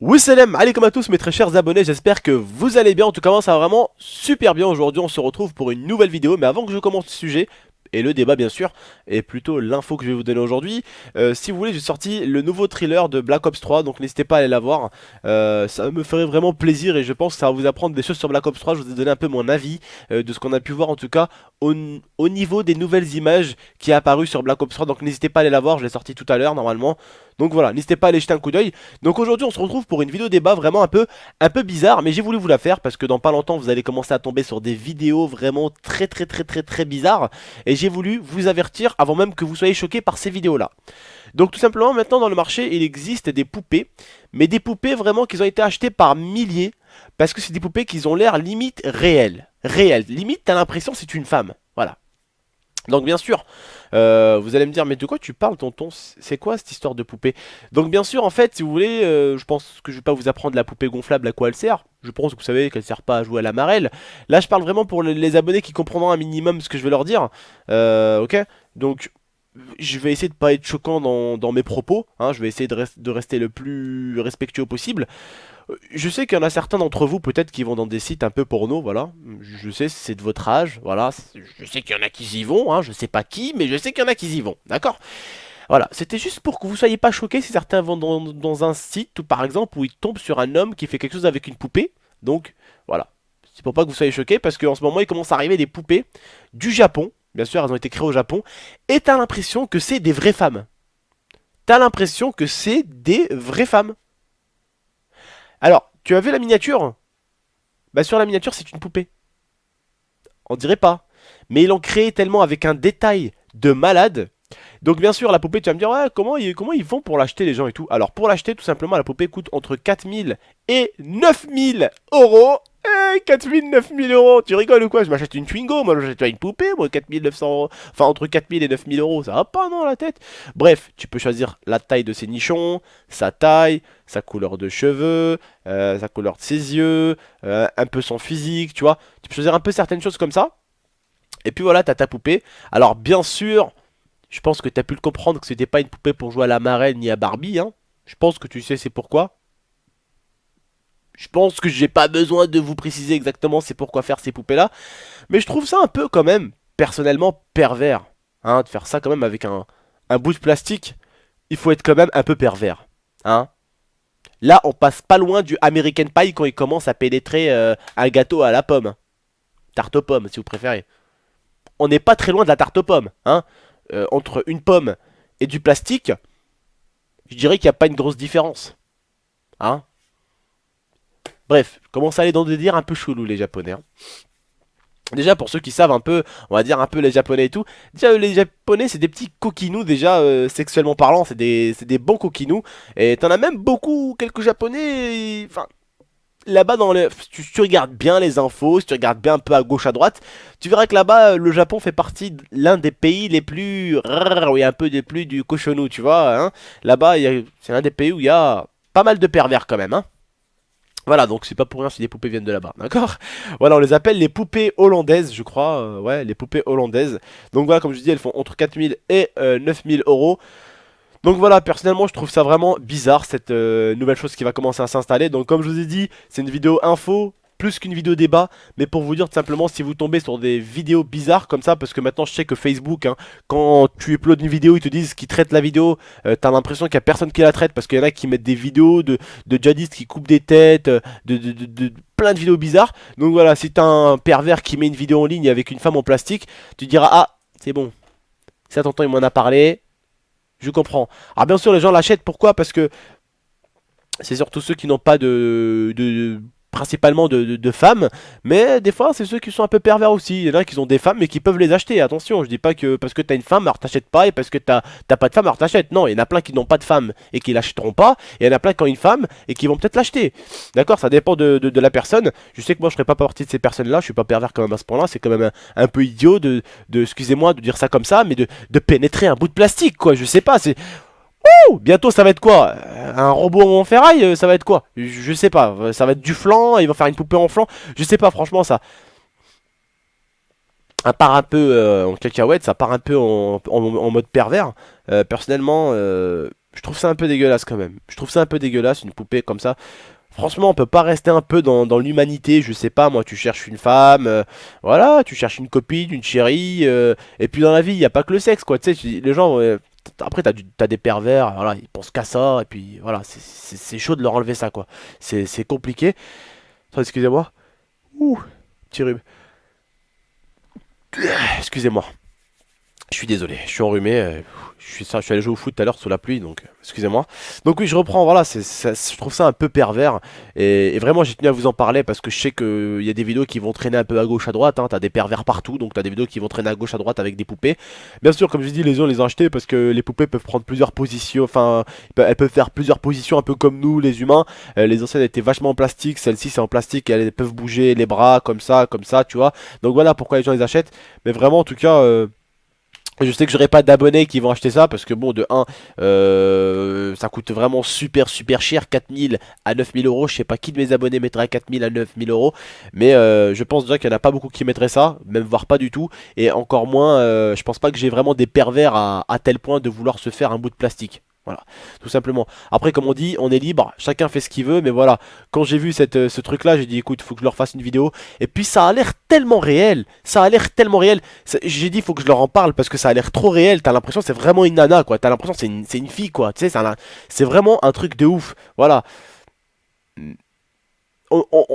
Oui salam, alaikum à tous mes très chers abonnés, j'espère que vous allez bien. En tout cas ça va vraiment super bien. Aujourd'hui on se retrouve pour une nouvelle vidéo. Mais avant que je commence le sujet et le débat bien sûr, et plutôt l'info que je vais vous donner aujourd'hui, si vous voulez, j'ai sorti le nouveau thriller de Black Ops 3. Donc n'hésitez pas à aller la voir, ça me ferait vraiment plaisir. Et je pense que ça va vous apprendre des choses sur Black Ops 3. Je vous ai donné un peu mon avis de ce qu'on a pu voir en tout cas au niveau des nouvelles images qui est apparu sur Black Ops 3. Donc n'hésitez pas à aller la voir, je l'ai sorti tout à l'heure normalement. Donc voilà, n'hésitez pas à aller jeter un coup d'œil. Donc aujourd'hui on se retrouve pour une vidéo débat vraiment un peu bizarre, mais j'ai voulu vous la faire parce que dans pas longtemps vous allez commencer à tomber sur des vidéos vraiment très bizarres. Et j'ai voulu vous avertir avant même que vous soyez choqués par ces vidéos là. Donc tout simplement maintenant dans le marché il existe des poupées, mais des poupées vraiment qui ont été achetées par milliers. Parce que c'est des poupées qui ont l'air limite réelles. Limite t'as l'impression que c'est une femme, voilà. Donc bien sûr, vous allez me dire mais de quoi tu parles tonton, c'est quoi cette histoire de poupée? Donc bien sûr en fait si vous voulez, je pense que je vais pas vous apprendre la poupée gonflable à quoi elle sert. Je pense que vous savez qu'elle sert pas à jouer à la marelle. Là je parle vraiment pour les abonnés qui comprendront un minimum ce que je vais leur dire. Ok, donc je vais essayer de pas être choquant dans mes propos, hein. Je vais essayer de rester le plus respectueux possible. Je sais qu'il y en a certains d'entre vous peut-être qui vont dans des sites un peu porno, voilà. Je sais, c'est de votre âge, voilà. Je sais qu'il y en a qui y vont, hein. Je sais pas qui, mais je sais qu'il y en a qui y vont, d'accord? Voilà, c'était juste pour que vous soyez pas choqués si certains vont dans un site, ou par exemple, où ils tombent sur un homme qui fait quelque chose avec une poupée. Donc, voilà. C'est pour pas que vous soyez choqués, parce qu'en ce moment, il commence à arriver des poupées du Japon. Bien sûr, elles ont été créées au Japon. Et t'as l'impression que c'est des vraies femmes. T'as l'impression que c'est des vraies femmes. Alors, tu as vu la miniature? Bah sur la miniature c'est une poupée. On dirait pas. Mais ils l'ont créé tellement avec un détail de malade. Donc bien sûr la poupée tu vas me dire ouais, comment ils font pour l'acheter les gens et tout. Alors pour l'acheter tout simplement la poupée coûte entre 4000 et 9000 euros. 4000, 9000 euros, tu rigoles ou quoi? Je m'achète une Twingo, moi j'achète une poupée, moi 4900 euros. Enfin entre 4000 et 9000 euros, ça va pas non la tête. Bref, tu peux choisir la taille de ses nichons, sa taille, sa couleur de cheveux, sa couleur de ses yeux, un peu son physique, tu vois. Tu peux choisir un peu certaines choses comme ça. Et puis voilà, t'as ta poupée. Alors bien sûr, je pense que t'as pu le comprendre que c'était pas une poupée pour jouer à la marelle ni à Barbie, hein. Je pense que tu sais c'est pourquoi. Je pense que j'ai pas besoin de vous préciser exactement c'est pourquoi faire ces poupées là. Mais je trouve ça un peu quand même, personnellement, pervers. Hein, de faire ça quand même avec un bout de plastique. Il faut être quand même un peu pervers. Hein. Là on passe pas loin du American Pie quand il commence à pénétrer un gâteau à la pomme. Tarte aux pommes si vous préférez. On n'est pas très loin de la tarte aux pommes. Hein. Entre une pomme et du plastique, je dirais qu'il n'y a pas une grosse différence. Hein. Bref, commence à aller dans des délires un peu chelous les japonais. Hein. Déjà pour ceux qui savent un peu, on va dire un peu les japonais et tout. Déjà les japonais c'est des petits coquinous déjà sexuellement parlant, c'est des bons coquinous. Et t'en as même beaucoup, quelques japonais, enfin là-bas dans les... Si tu regardes bien les infos, si tu regardes bien un peu à gauche à droite, tu verras que là-bas le Japon fait partie de l'un des pays les plus... Oui un peu des plus du cochonou tu vois. Hein. Là-bas c'est l'un des pays où il y a pas mal de pervers quand même. Hein. Voilà, donc c'est pas pour rien si les poupées viennent de là-bas, d'accord? Voilà, on les appelle les poupées hollandaises, je crois, ouais, les poupées hollandaises. Donc voilà, comme je dis, elles font entre 4000 et 9000 euros. Donc voilà, personnellement, je trouve ça vraiment bizarre, cette nouvelle chose qui va commencer à s'installer. Donc comme je vous ai dit, c'est une vidéo info, plus qu'une vidéo débat, mais pour vous dire tout simplement si vous tombez sur des vidéos bizarres comme ça, parce que maintenant je sais que Facebook, hein, quand tu uploads une vidéo, ils te disent qu'ils traitent la vidéo, t'as l'impression qu'il y a personne qui la traite, parce qu'il y en a qui mettent des vidéos de djihadistes qui coupent des têtes, de plein de vidéos bizarres. Donc voilà, si t'as un pervers qui met une vidéo en ligne avec une femme en plastique, tu diras ah, c'est bon, ça tonton il m'en a parlé, je comprends. Alors bien sûr les gens l'achètent, pourquoi? Parce que c'est surtout ceux qui n'ont pas principalement de femmes, mais des fois c'est ceux qui sont un peu pervers aussi. Il y en a qui ont des femmes mais qui peuvent les acheter, attention, je dis pas que parce que t'as une femme alors t'achètes pas, et parce que t'as pas de femme alors t'achètes. Non, il y en a plein qui n'ont pas de femme et qui l'achèteront pas, et il y en a plein qui ont une femme et qui vont peut-être l'acheter. D'accord, ça dépend de la personne. Je sais que moi je ferai pas partie de ces personnes là, je suis pas pervers quand même à ce point là, c'est quand même un peu idiot excusez-moi de dire ça comme ça, mais de pénétrer un bout de plastique quoi, je sais pas, c'est... Ouh, bientôt ça va être quoi? Un robot en ferraille, ça va être quoi? Je sais pas, ça va être du flan, ils vont faire une poupée en flan, je sais pas franchement ça part un peu en cacahuète, ça part un peu en mode pervers. Personnellement, je trouve ça un peu dégueulasse quand même. Je trouve ça un peu dégueulasse, une poupée comme ça. Franchement, on peut pas rester un peu dans l'humanité, je sais pas, moi, tu cherches une femme, voilà, tu cherches une copine, une chérie, et puis dans la vie, il n'y a pas que le sexe, quoi, tu sais, les gens, après, t'as des pervers, voilà, ils pensent qu'à ça, et puis voilà, c'est chaud de leur enlever ça, quoi. C'est compliqué. Attends, excusez-moi. Ouh, petit rhume. Excusez-moi. Je suis désolé, je suis enrhumé, je suis allé jouer au foot tout à l'heure sous la pluie, donc excusez-moi. Donc oui, je reprends, voilà, je trouve ça un peu pervers, et vraiment j'ai tenu à vous en parler parce que je sais qu'il y a des vidéos qui vont traîner un peu à gauche à droite, hein, t'as des pervers partout, donc t'as des vidéos qui vont traîner à gauche à droite avec des poupées. Bien sûr, comme je dis, les gens les ont achetées parce que les poupées peuvent prendre plusieurs positions, enfin, elles peuvent faire plusieurs positions un peu comme nous, les humains. Les anciennes étaient vachement en plastique, celles-ci c'est en plastique, et elles peuvent bouger les bras comme ça, tu vois. Donc voilà pourquoi les gens les achètent, mais vraiment en tout cas... je sais que j'aurai pas d'abonnés qui vont acheter ça parce que bon de un ça coûte vraiment super cher, 4000 à 9000 euros. Je sais pas qui de mes abonnés mettrait 4000 à 9000 euros, mais je pense déjà qu'il y en a pas beaucoup qui mettraient ça, même voire pas du tout, et encore moins je pense pas que j'ai vraiment des pervers à tel point de vouloir se faire un bout de plastique. Voilà, tout simplement. Après, comme on dit, on est libre, chacun fait ce qu'il veut, mais voilà, quand j'ai vu ce truc-là, j'ai dit, écoute, faut que je leur fasse une vidéo. Et puis, ça a l'air tellement réel, ça a l'air tellement réel. J'ai dit, faut que je leur en parle parce que ça a l'air trop réel. T'as l'impression que c'est vraiment une nana, quoi. T'as l'impression que c'est une fille, quoi. Tu sais, c'est vraiment un truc de ouf. Voilà.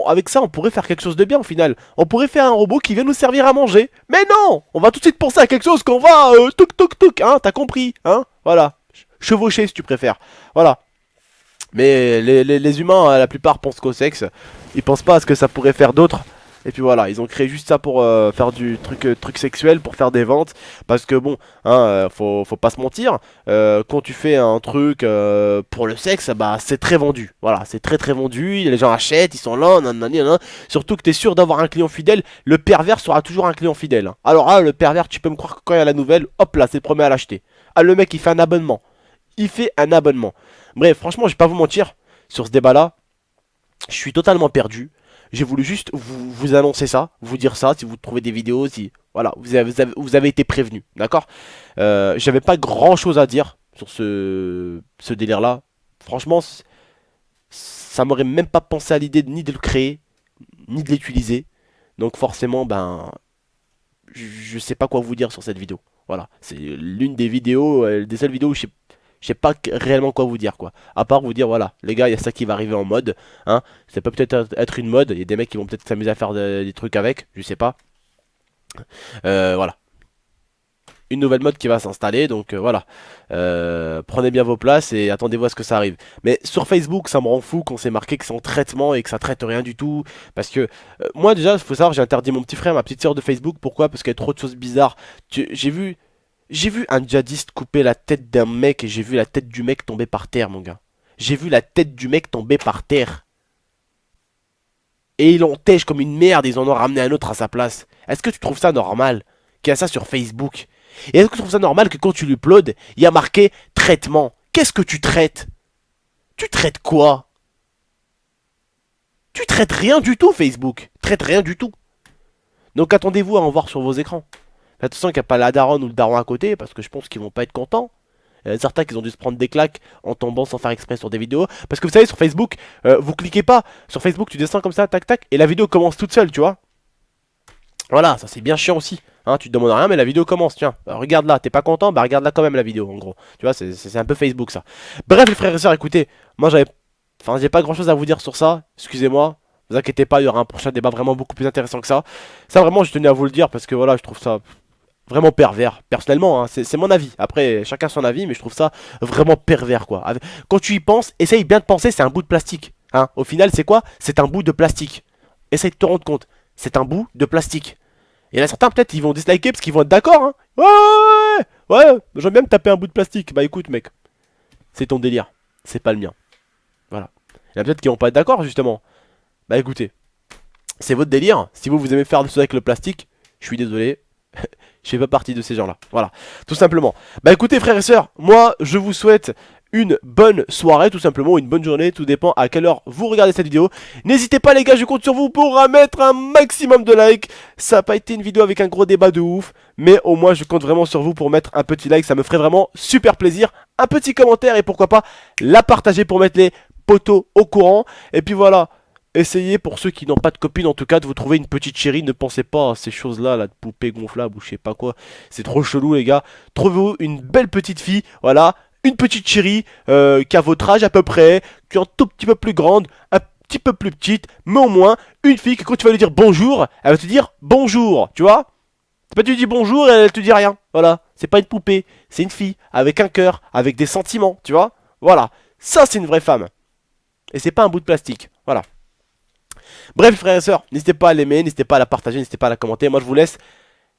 Avec ça, on pourrait faire quelque chose de bien au final. On pourrait faire un robot qui vient nous servir à manger. Mais non, on va tout de suite penser à quelque chose qu'on va touk, hein, t'as compris, hein, voilà. Chevaucher si tu préfères. Voilà. Mais les humains, la plupart pensent qu'au sexe. Ils pensent pas à ce que ça pourrait faire d'autre. Et puis voilà, ils ont créé juste ça pour faire du truc sexuel, pour faire des ventes. Parce que bon, hein, faut pas se mentir. Quand tu fais un truc pour le sexe, bah c'est très vendu. Voilà, c'est très vendu. Les gens achètent, ils sont là, nanani, nanana. Surtout que t'es sûr d'avoir un client fidèle. Le pervers sera toujours un client fidèle, hein. Alors là, le pervers, tu peux me croire que quand il y a la nouvelle, hop là, c'est le premier à l'acheter. Ah, le mec, il fait un abonnement. Il fait un abonnement. Bref, franchement, je vais pas vous mentir, sur ce débat-là, je suis totalement perdu. J'ai voulu juste vous annoncer ça, vous dire ça, si vous trouvez des vidéos, si... Voilà, vous avez été prévenu, d'accord. J'avais pas grand-chose à dire sur ce délire-là. Franchement, ça m'aurait même pas pensé à l'idée ni de le créer, ni de l'utiliser. Donc forcément, ben, je sais pas quoi vous dire sur cette vidéo. Voilà, c'est l'une des vidéos, des seules vidéos où je sais pas réellement quoi vous dire, quoi. À part vous dire, voilà, les gars, il y a ça qui va arriver en mode, hein. Ça peut peut-être être une mode, il y a des mecs qui vont peut-être s'amuser à faire des trucs avec, je sais pas. Voilà. Une nouvelle mode qui va s'installer, donc voilà. Prenez bien vos places et attendez-vous à ce que ça arrive. Mais sur Facebook, ça me rend fou quand c'est marqué que c'est en traitement et que ça traite rien du tout. Parce que moi déjà, il faut savoir, j'ai interdit mon petit frère, ma petite soeur de Facebook. Pourquoi? Parce qu'il y a trop de choses bizarres. J'ai vu un djihadiste couper la tête d'un mec et j'ai vu la tête du mec tomber par terre, mon gars. J'ai vu la tête du mec tomber par terre. Et ils l'entèchent comme une merde, ils en ont ramené un autre à sa place. Est-ce que tu trouves ça normal qu'il y a ça sur Facebook? Et est-ce que tu trouves ça normal que quand tu l'uploades, il y a marqué traitement? Qu'est-ce que tu traites? Tu traites quoi? Tu traites rien du tout, Facebook. Traite rien du tout. Donc attendez-vous à en voir sur vos écrans. Attention qu'il n'y a pas la daronne ou le daron à côté, parce que je pense qu'ils vont pas être contents. Il y en a certains qui ont dû se prendre des claques en tombant sans faire exprès sur des vidéos. Parce que vous savez, sur Facebook, vous cliquez pas. Sur Facebook, tu descends comme ça, tac tac, et la vidéo commence toute seule, tu vois. Voilà, ça c'est bien chiant aussi. Hein, tu te demandes rien, mais la vidéo commence. Tiens, bah, regarde là, t'es pas content, bah regarde là quand même la vidéo, en gros. Tu vois, c'est un peu Facebook ça. Bref, les frères et sœurs, écoutez, moi j'ai pas grand chose à vous dire sur ça. Excusez-moi. Ne vous inquiétez pas, il y aura un prochain débat vraiment beaucoup plus intéressant que ça. Ça vraiment, je tenais à vous le dire parce que voilà, je trouve ça vraiment pervers, personnellement, hein, c'est mon avis. Après, chacun son avis, mais je trouve ça vraiment pervers, quoi. Quand tu y penses, essaye bien de penser, c'est un bout de plastique. Hein. Au final, c'est quoi? C'est un bout de plastique. Essaye de te rendre compte, c'est un bout de plastique. Et il y en a certains, peut-être, ils vont disliker parce qu'ils vont être d'accord. Hein. Ouais, j'aime bien me taper un bout de plastique. Bah écoute, mec, c'est ton délire, c'est pas le mien. Voilà. Il y en a peut-être qui vont pas être d'accord, justement. Bah écoutez, c'est votre délire. Si vous aimez faire des choses avec le plastique, je suis désolé. Je fais pas partie de ces gens-là. Voilà, tout simplement. Bah écoutez frères et sœurs, moi je vous souhaite une bonne soirée tout simplement, une bonne journée, tout dépend à quelle heure vous regardez cette vidéo. N'hésitez pas les gars, je compte sur vous pour mettre un maximum de likes. Ça n'a pas été une vidéo avec un gros débat de ouf, mais au moins je compte vraiment sur vous pour mettre un petit like, ça me ferait vraiment super plaisir. Un petit commentaire et pourquoi pas la partager pour mettre les potos au courant. Et puis voilà, essayez pour ceux qui n'ont pas de copine en tout cas de vous trouver une petite chérie. Ne pensez pas à ces choses là, de poupées gonflables ou je sais pas quoi. C'est trop chelou les gars. Trouvez-vous une belle petite fille, voilà. Une petite chérie qui a votre âge à peu près, qui est un tout petit peu plus grande, un petit peu plus petite, mais au moins une fille que quand tu vas lui dire bonjour, elle va te dire bonjour, tu vois. C'est pas tu lui dis bonjour et elle te dit rien, voilà. C'est pas une poupée, c'est une fille avec un cœur, avec des sentiments, tu vois. Voilà, ça c'est une vraie femme. Et c'est pas un bout de plastique, voilà. Bref frères et sœurs, n'hésitez pas à l'aimer, n'hésitez pas à la partager, n'hésitez pas à la commenter. Moi je vous laisse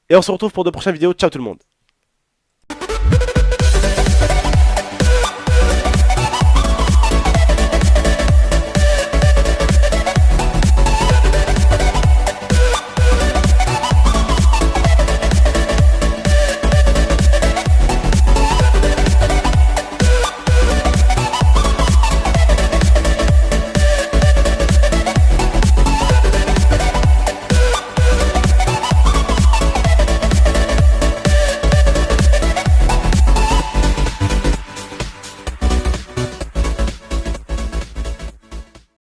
et on se retrouve pour de prochaines vidéos. Ciao tout le monde.